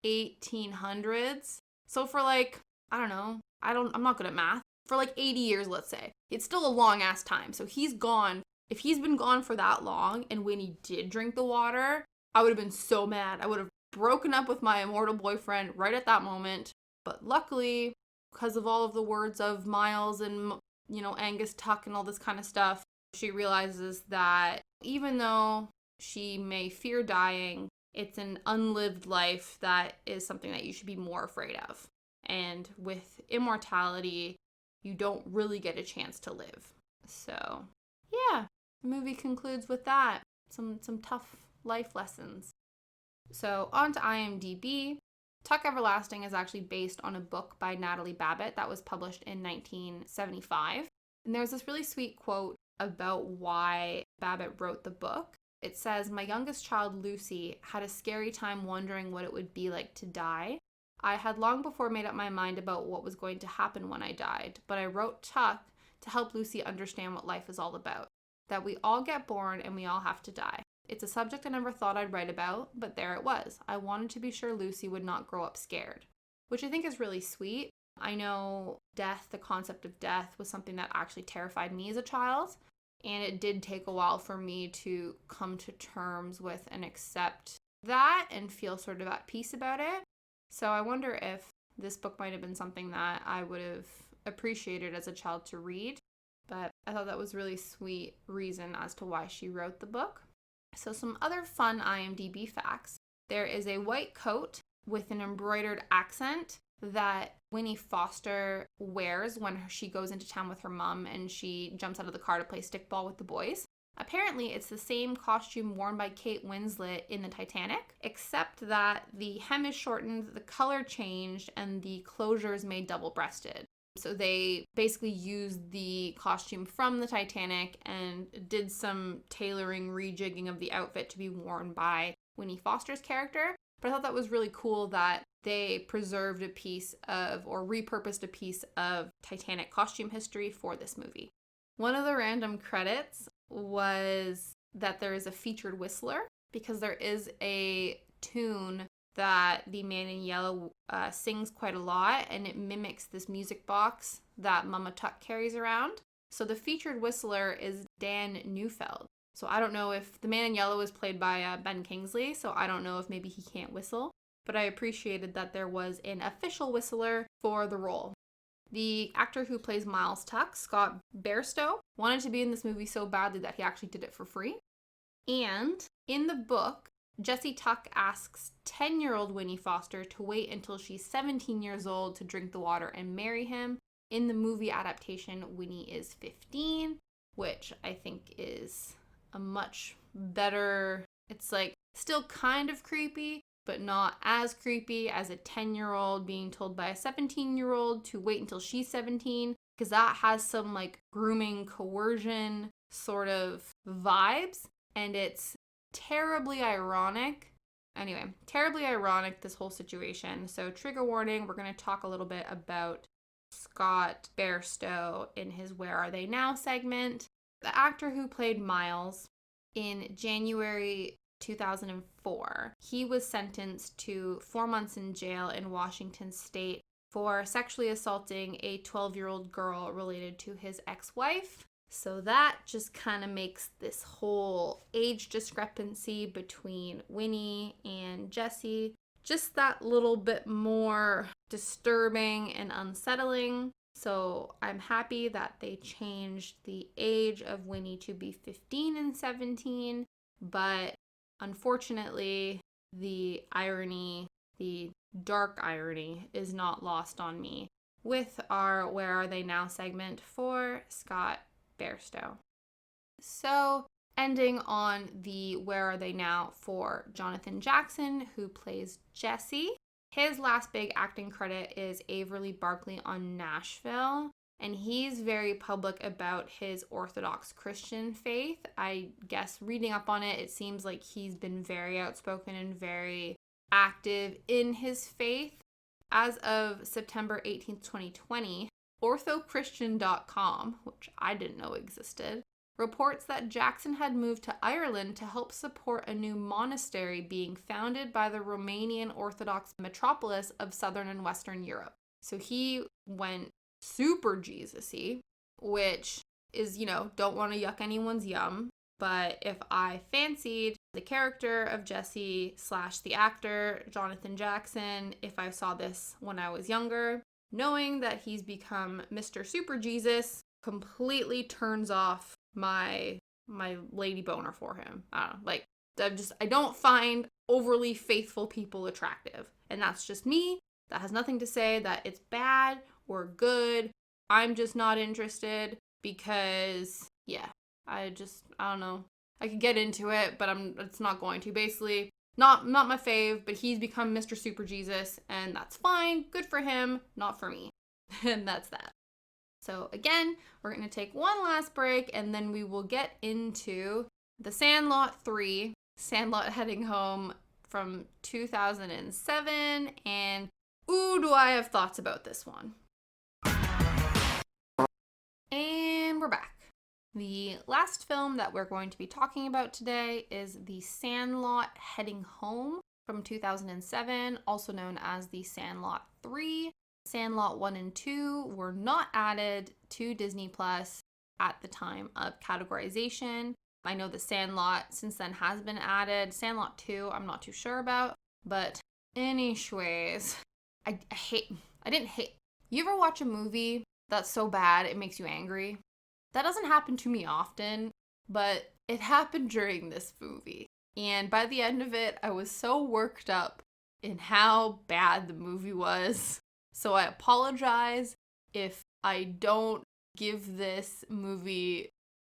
1800s. So for, like, I don't know, I'm not good at math. For, like, 80 years, let's say. It's still a long ass time. So he's gone. If he's been gone for that long and Winnie did drink the water, I would have been so mad. I would have broken up with my immortal boyfriend right at that moment. But luckily, because of all of the words of Miles and, you know, Angus Tuck and all this kind of stuff, she realizes that even though she may fear dying, it's an unlived life that is something that you should be more afraid of. And with immortality, you don't really get a chance to live. So, yeah, the movie concludes with that. Some tough life lessons. So, on to IMDb. Tuck Everlasting is actually based on a book by Natalie Babbitt that was published in 1975. And there's this really sweet quote about why Babbitt wrote the book. It says, "My youngest child, Lucy, had a scary time wondering what it would be like to die. I had long before made up my mind about what was going to happen when I died, but I wrote Tuck to help Lucy understand what life is all about. That we all get born and we all have to die. It's a subject I never thought I'd write about, but there it was. I wanted to be sure Lucy would not grow up scared," which I think is really sweet. I know death, the concept of death, was something that actually terrified me as a child, and it did take a while for me to come to terms with and accept that and feel sort of at peace about it. So I wonder if this book might have been something that I would have appreciated as a child to read, but I thought that was really sweet reason as to why she wrote the book. So some other fun IMDb facts. There is a white coat with an embroidered accent that Winnie Foster wears when she goes into town with her mom and she jumps out of the car to play stickball with the boys. Apparently, it's the same costume worn by Kate Winslet in the Titanic, except that the hem is shortened, the color changed, and the closure is made double-breasted. So they basically used the costume from the Titanic and did some tailoring, rejigging of the outfit to be worn by Winnie Foster's character. But I thought that was really cool that they preserved a piece of, or repurposed a piece of Titanic costume history for this movie. One of the random credits was that there is a featured whistler, because there is a tune that the Man in Yellow sings quite a lot, and it mimics this music box that Mama Tuck carries around. So the featured whistler is Dan Neufeld. So I don't know if the Man in Yellow is played by Ben Kingsley, so I don't know if maybe he can't whistle, but I appreciated that there was an official whistler for the role. The actor who plays Miles Tuck, Scott Bairstow, wanted to be in this movie so badly that he actually did it for free. And in the book, Jessie Tuck asks 10-year-old Winnie Foster to wait until she's 17 years old to drink the water and marry him. In the movie adaptation, Winnie is 15, which I think is a much better, it's like still kind of creepy, but not as creepy as a 10-year-old being told by a 17-year-old to wait until she's 17, because that has some like grooming coercion sort of vibes, and it's terribly ironic. Anyway, terribly ironic, this whole situation. So trigger warning, we're going to talk a little bit about Scott Bairstow in his Where Are They Now segment. The actor who played Miles in January 2004, he was sentenced to 4 months in jail in Washington state for sexually assaulting a 12-year-old girl related to his ex-wife. So that just kind of makes this whole age discrepancy between Winnie and Jessie just that little bit more disturbing and unsettling. So I'm happy that they changed the age of Winnie to be 15 and 17, but unfortunately, the irony, the dark irony, is not lost on me with our Where Are They Now segment for Scott Bairstow. So, ending on the Where Are They Now for Jonathan Jackson, who plays Jesse. His last big acting credit is Averly Barkley on Nashville, and he's very public about his Orthodox Christian faith. I guess reading up on it, it seems like he's been very outspoken and very active in his faith. As of September 18th, 2020, orthochristian.com, which I didn't know existed, reports that Jackson had moved to Ireland to help support a new monastery being founded by the Romanian Orthodox metropolis of Southern and Western Europe. So he went super Jesus-y, which is, don't want to yuck anyone's yum. But if I fancied the character of Jesse / the actor, Jonathan Jackson, if I saw this when I was younger, knowing that he's become Mr. Super Jesus completely turns off my lady boner for him. I don't know, like, I don't find overly faithful people attractive. And that's just me. That has nothing to say that it's bad or good. I'm just not interested because, I don't know. I could get into it, but it's not going to. Basically, not my fave, but he's become Mr. Super Jesus, and that's fine. Good for him, not for me. And that's that. So again, we're going to take one last break, and then we will get into The Sandlot 3, Sandlot Heading Home from 2007, and ooh, do I have thoughts about this one. And we're back. The last film that we're going to be talking about today is The Sandlot Heading Home from 2007, also known as The Sandlot 3. Sandlot 1 and 2 were not added to Disney Plus at the time of categorization. I know The Sandlot since then has been added. Sandlot 2, I'm not too sure about. But anyways, I didn't hate. You ever watch a movie that's so bad it makes you angry? That doesn't happen to me often, but it happened during this movie. And by the end of it, I was so worked up in how bad the movie was. So I apologize if I don't give this movie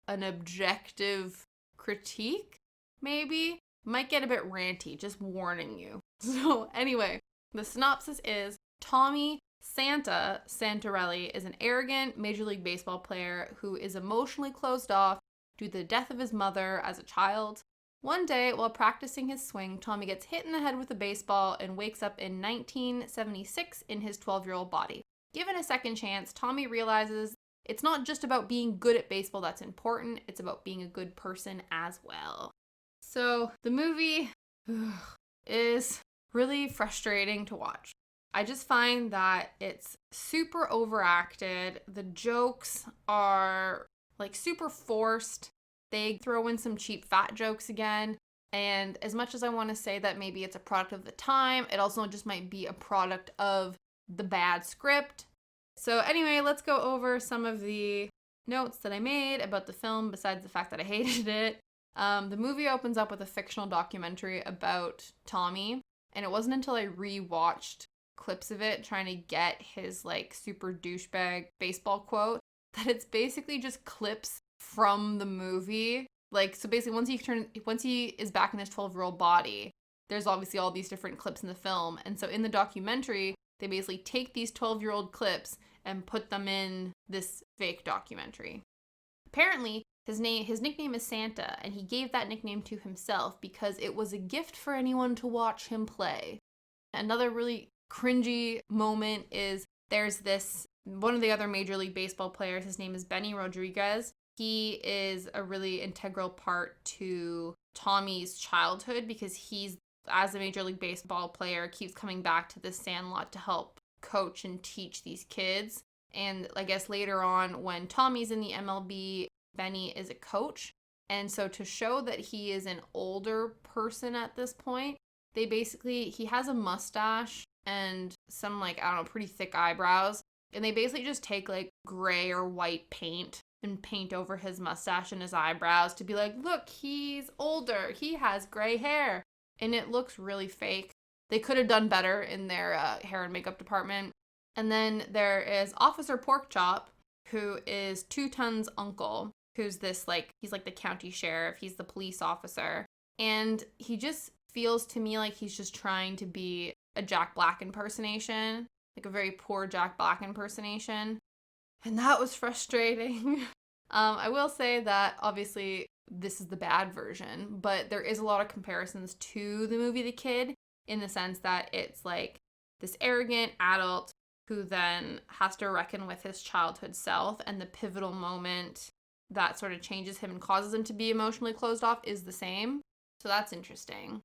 an objective critique, maybe. Might get a bit ranty, just warning you. So anyway, the synopsis is Tommy Santarelli is an arrogant Major League Baseball player who is emotionally closed off due to the death of his mother as a child. One day, while practicing his swing, Tommy gets hit in the head with a baseball and wakes up in 1976 in his 12-year-old body. Given a second chance, Tommy realizes it's not just about being good at baseball that's important, it's about being a good person as well. So, the movie is really frustrating to watch. I just find that it's super overacted. The jokes are like super forced. They throw in some cheap fat jokes again. And as much as I want to say that maybe it's a product of the time, it also just might be a product of the bad script. So anyway, let's go over some of the notes that I made about the film besides the fact that I hated it. The movie opens up with a fictional documentary about Tommy, and it wasn't until I rewatched clips of it trying to get his like super douchebag baseball quote that it's basically just clips from the movie. Like, so basically once he is back in his 12-year-old body, there's obviously all these different clips in the film. And so in the documentary, they basically take these 12-year-old clips and put them in this fake documentary. Apparently, his nickname is Santa, and he gave that nickname to himself because it was a gift for anyone to watch him play. Another really cringy moment is there's one of the other Major League Baseball players, his name is Benny Rodriguez. He is a really integral part to Tommy's childhood because he's, as a Major League Baseball player, keeps coming back to the Sandlot to help coach and teach these kids. And I guess later on when Tommy's in the MLB, Benny is a coach. And so to show that he is an older person at this point, he has a mustache and some pretty thick eyebrows. And they basically just take like gray or white paint and paint over his mustache and his eyebrows to be like, look, he's older. He has gray hair. And it looks really fake. They could have done better in their hair and makeup department. And then there is Officer Porkchop, who is Two Ton's uncle, who's he's like the county sheriff. He's the police officer. And he just feels to me like he's just trying to be a Jack Black impersonation, like a very poor Jack Black impersonation. And that was frustrating. I will say that obviously this is the bad version, but there is a lot of comparisons to the movie The Kid in the sense that it's like this arrogant adult who then has to reckon with his childhood self, and the pivotal moment that sort of changes him and causes him to be emotionally closed off is the same. So that's interesting.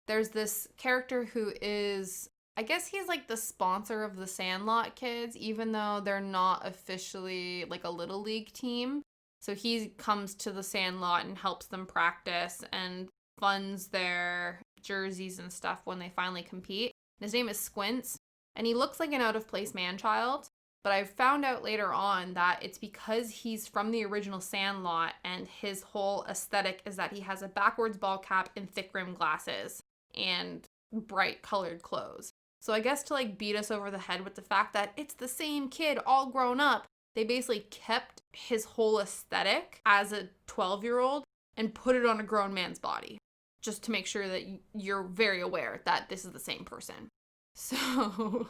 There's this character who is, I guess he's like the sponsor of the Sandlot kids, even though they're not officially like a little league team. So he comes to the Sandlot and helps them practice and funds their jerseys and stuff when they finally compete. His name is Squints, and he looks like an out-of-place man-child. But I found out later on that it's because he's from the original Sandlot, and his whole aesthetic is that he has a backwards ball cap and thick rimmed glasses and bright colored clothes. So I guess to like beat us over the head with the fact that it's the same kid all grown up, they basically kept his whole aesthetic as a 12-year-old and put it on a grown man's body, just to make sure that you're very aware that this is the same person. So,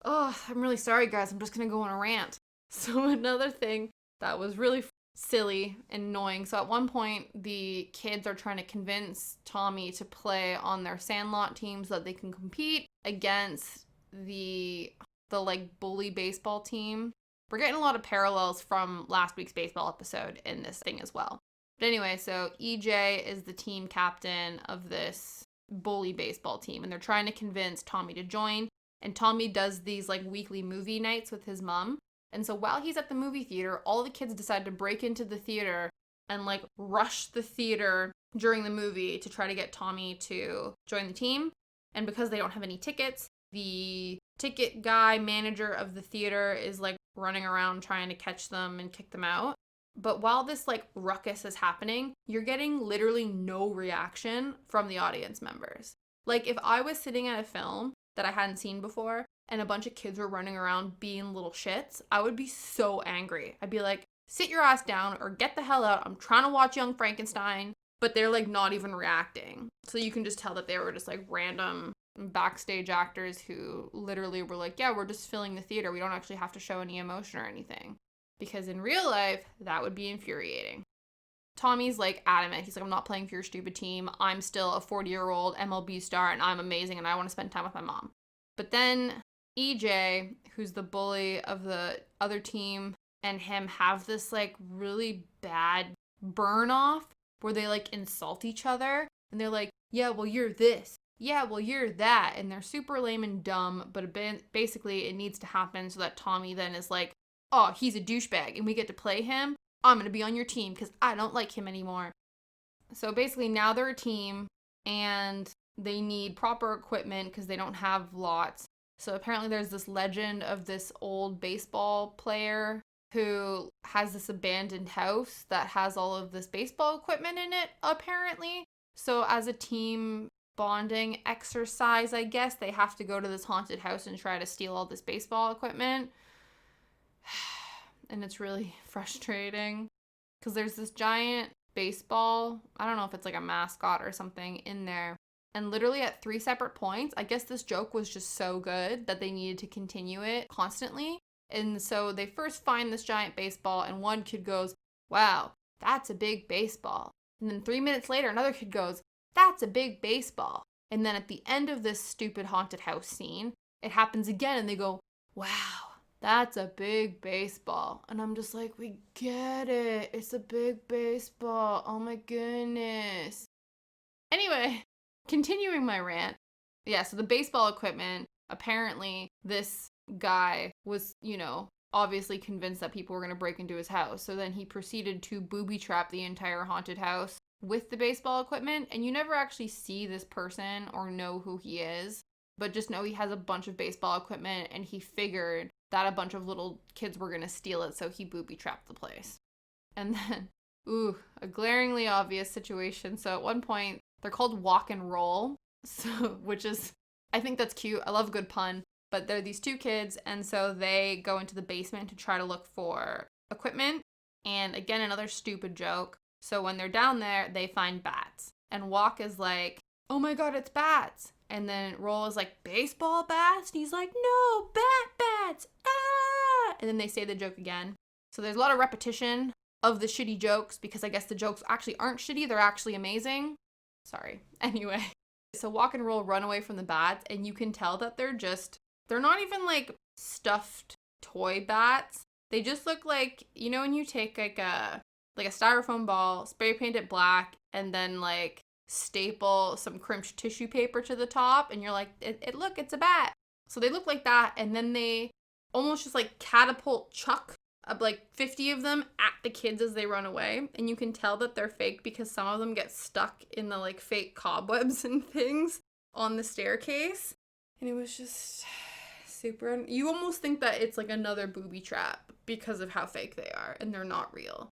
I'm really sorry, guys. I'm just going to go on a rant. So another thing that was really silly and annoying. So at one point, the kids are trying to convince Tommy to play on their Sandlot team so that they can compete against the like bully baseball team. We're getting a lot of parallels from last week's baseball episode in this thing as well. But anyway, so EJ is the team captain of this bully baseball team, and they're trying to convince Tommy to join. And Tommy does these like weekly movie nights with his mom. And so while he's at the movie theater, all the kids decide to break into the theater and like rush the theater during the movie to try to get Tommy to join the team. And because they don't have any tickets, the ticket guy, manager of the theater, is like running around trying to catch them and kick them out. But while this like ruckus is happening, you're getting literally no reaction from the audience members. Like if I was sitting at a film that I hadn't seen before and a bunch of kids were running around being little shits, I would be so angry. I'd be like, sit your ass down or get the hell out. I'm trying to watch Young Frankenstein. But they're like not even reacting. So you can just tell that they were just like random backstage actors who literally were like, yeah, we're just filling the theater. We don't actually have to show any emotion or anything. Because in real life, that would be infuriating. Tommy's like adamant. He's like, I'm not playing for your stupid team. I'm still a 40-year-old MLB star and I'm amazing and I want to spend time with my mom. But then EJ, who's the bully of the other team, and him have this like really bad burn off where they like insult each other. And they're like, yeah, well, you're this. Yeah, well, you're that. And they're super lame and dumb. But basically it needs to happen so that Tommy then is like, oh, he's a douchebag and we get to play him. I'm going to be on your team because I don't like him anymore. So basically now they're a team and they need proper equipment because they don't have lots. So apparently there's this legend of this old baseball player who has this abandoned house that has all of this baseball equipment in it, apparently. So as a team bonding exercise, I guess, they have to go to this haunted house and try to steal all this baseball equipment. And it's really frustrating because there's this giant baseball, I don't know if it's like a mascot or something in there. And literally at 3 separate points, I guess this joke was just so good that they needed to continue it constantly. And so they first find this giant baseball and one kid goes, "Wow, that's a big baseball." And then 3 minutes later, another kid goes, "That's a big baseball." And then at the end of this stupid haunted house scene, it happens again and they go, "Wow, that's a big baseball." And I'm just like, we get it. It's a big baseball. Oh my goodness. Anyway, continuing my rant. Yeah, so the baseball equipment, apparently this guy was, obviously convinced that people were going to break into his house. So then he proceeded to booby trap the entire haunted house with the baseball equipment. And you never actually see this person or know who he is, but just know he has a bunch of baseball equipment and he figured that a bunch of little kids were going to steal it. So he booby trapped the place. And then, a glaringly obvious situation. So at one point, they're called walk and roll. So, which is, I think that's cute. I love a good pun. But they're these 2 kids, and so they go into the basement to try to look for equipment. And again, another stupid joke. So when they're down there, they find bats. And Walk is like, "Oh my god, it's bats." And then Roll is like, "Baseball bats?" And he's like, "No, bats, ah!" And then they say the joke again. So there's a lot of repetition of the shitty jokes, because I guess the jokes actually aren't shitty, they're actually amazing. Sorry. Anyway. So Walk and Roll run away from the bats, and you can tell that they're not even like stuffed toy bats. They just look like, when you take like a styrofoam ball, spray paint it black, and then like staple some crimped tissue paper to the top, and you're like, look, it's a bat. So they look like that, and then they almost just like catapult chuck like 50 of them at the kids as they run away. And you can tell that they're fake because some of them get stuck in the like fake cobwebs and things on the staircase. And it was just super, you almost think that it's like another booby trap because of how fake they are, and they're not real.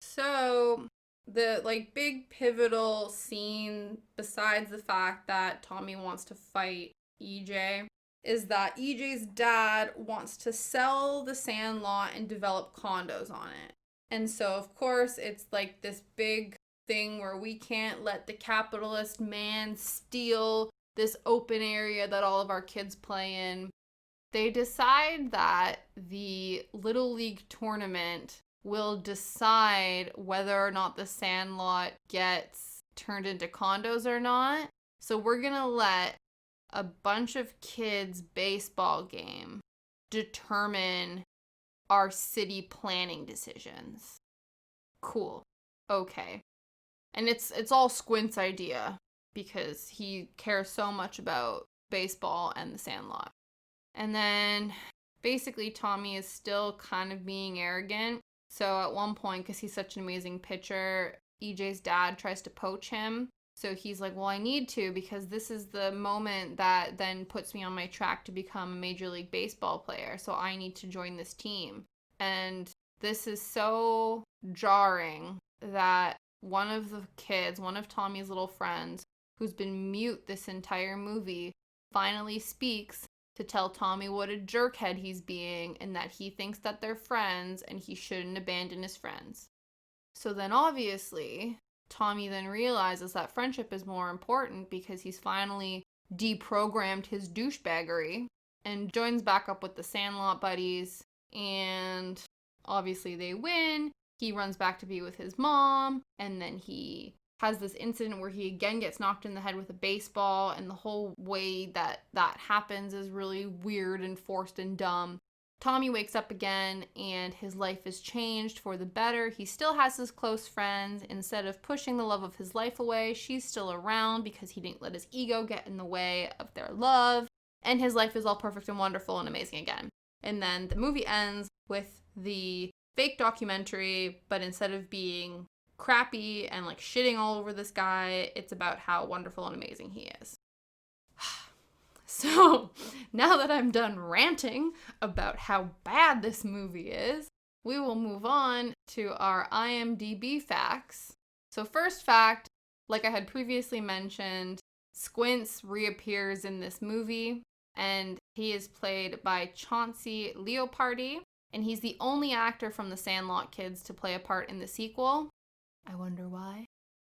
So the like big pivotal scene, besides the fact that Tommy wants to fight EJ, is that EJ's dad wants to sell the Sandlot and develop condos on it. And so of course it's like this big thing where we can't let the capitalist man steal this open area that all of our kids play in. They decide that the Little League tournament will decide whether or not the Sandlot gets turned into condos or not. So we're gonna let a bunch of kids' baseball game determine our city planning decisions. Cool. Okay. And it's all Squint's idea, because he cares so much about baseball and the Sandlot. And then basically Tommy is still kind of being arrogant. So at one point, because he's such an amazing pitcher, EJ's dad tries to poach him. So he's like, well, I need to, because this is the moment that then puts me on my track to become a Major League Baseball player. So I need to join this team. And this is so jarring that one of the kids, one of Tommy's little friends, who's been mute this entire movie, finally speaks to tell Tommy what a jerkhead he's being and that he thinks that they're friends and he shouldn't abandon his friends. So then obviously, Tommy then realizes that friendship is more important because he's finally deprogrammed his douchebaggery and joins back up with the Sandlot buddies, and obviously they win. He runs back to be with his mom, and then he has this incident where he again gets knocked in the head with a baseball, and the whole way that happens is really weird and forced and dumb. Tommy wakes up again, and his life is changed for the better. He still has his close friends. Instead of pushing the love of his life away, she's still around because he didn't let his ego get in the way of their love. And his life is all perfect and wonderful and amazing again. And then the movie ends with the fake documentary, but instead of being crappy and like shitting all over this guy, it's about how wonderful and amazing he is. So now that I'm done ranting about how bad this movie is, we will move on to our IMDb facts. So first fact, like I had previously mentioned, Squints reappears in this movie, and he is played by Chauncey Leopardi, and he's the only actor from the Sandlot kids to play a part in the sequel. I wonder why.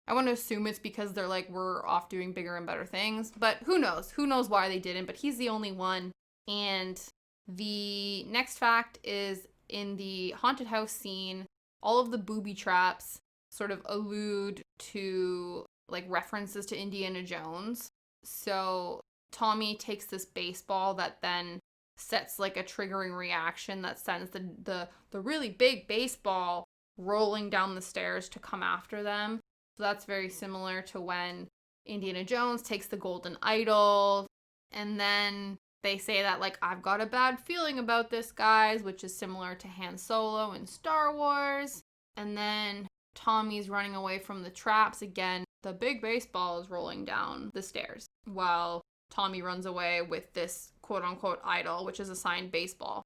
I want to assume it's because they're like, we're off doing bigger and better things, but who knows? Who knows why they didn't, but he's the only one. And the next fact is in the haunted house scene, all of the booby traps sort of allude to like references to Indiana Jones. So Tommy takes this baseball that then sets like a triggering reaction that sends the really big baseball rolling down the stairs to come after them. So that's very similar to when Indiana Jones takes the golden idol, and then they say that like, I've got a bad feeling about this, guys, which is similar to Han Solo in Star Wars. And then Tommy's running away from the traps again. The big baseball is rolling down the stairs while Tommy runs away with this quote-unquote idol, which is a signed baseball.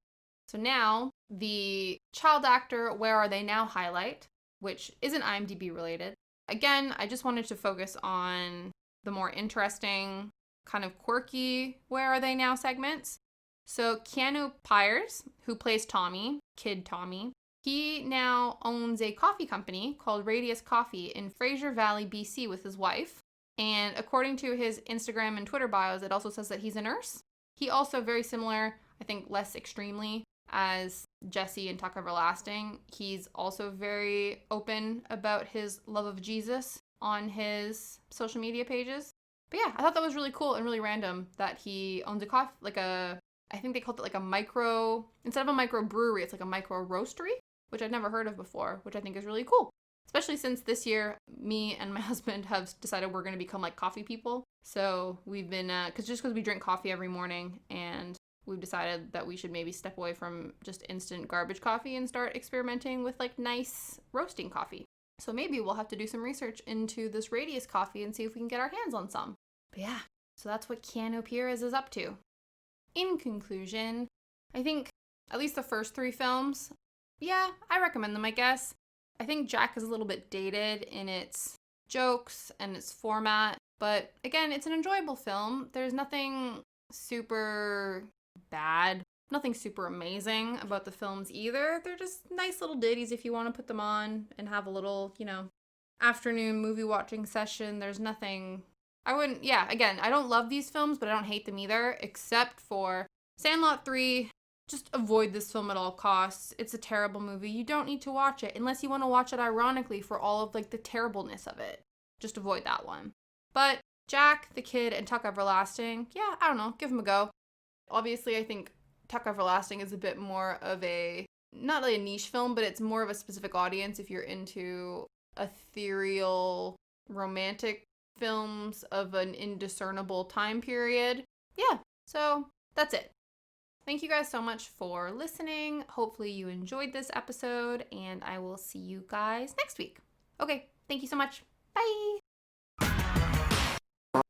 So now the child actor Where Are They Now highlight, which isn't IMDb related. Again, I just wanted to focus on the more interesting, kind of quirky Where Are They Now segments. So Keanu Pyers, who plays Tommy, Kid Tommy, he now owns a coffee company called Radius Coffee in Fraser Valley, BC with his wife. And according to his Instagram and Twitter bios, it also says that he's a nurse. He also, very similar, I think less extremely, as Jesse in Tuck Everlasting, he's also very open about his love of Jesus on his social media pages. But yeah, I thought that was really cool and really random that he owns a coffee, like I think they called it like a micro, instead of a micro brewery, it's like a micro roastery, which I'd never heard of before, which I think is really cool. Especially since this year, me and my husband have decided we're going to become like coffee people. So we've been, because we drink coffee every morning, and we've decided that we should maybe step away from just instant garbage coffee and start experimenting with like nice roasting coffee. So maybe we'll have to do some research into this Radius coffee and see if we can get our hands on some. But yeah, so that's what Keanu Pyers is up to. In conclusion, I think at least the first 3 films, yeah, I recommend them, I guess. I think Jack is a little bit dated in its jokes and its format, but again, it's an enjoyable film. There's nothing super bad, nothing super amazing about the films either. They're just nice little ditties if you want to put them on and have a little, afternoon movie watching session. There's nothing, again, I don't love these films, but I don't hate them either, except for Sandlot 3. Just avoid this film at all costs. It's a terrible movie. You don't need to watch it unless you want to watch it ironically for all of like the terribleness of it. Just avoid that one. But Jack, the Kid, and Tuck Everlasting, yeah, I don't know, give them a go. Obviously, I think Tuck Everlasting is a bit more of not really a niche film, but it's more of a specific audience if you're into ethereal, romantic films of an indiscernible time period. Yeah, so that's it. Thank you guys so much for listening. Hopefully you enjoyed this episode, and I will see you guys next week. Okay, thank you so much. Bye!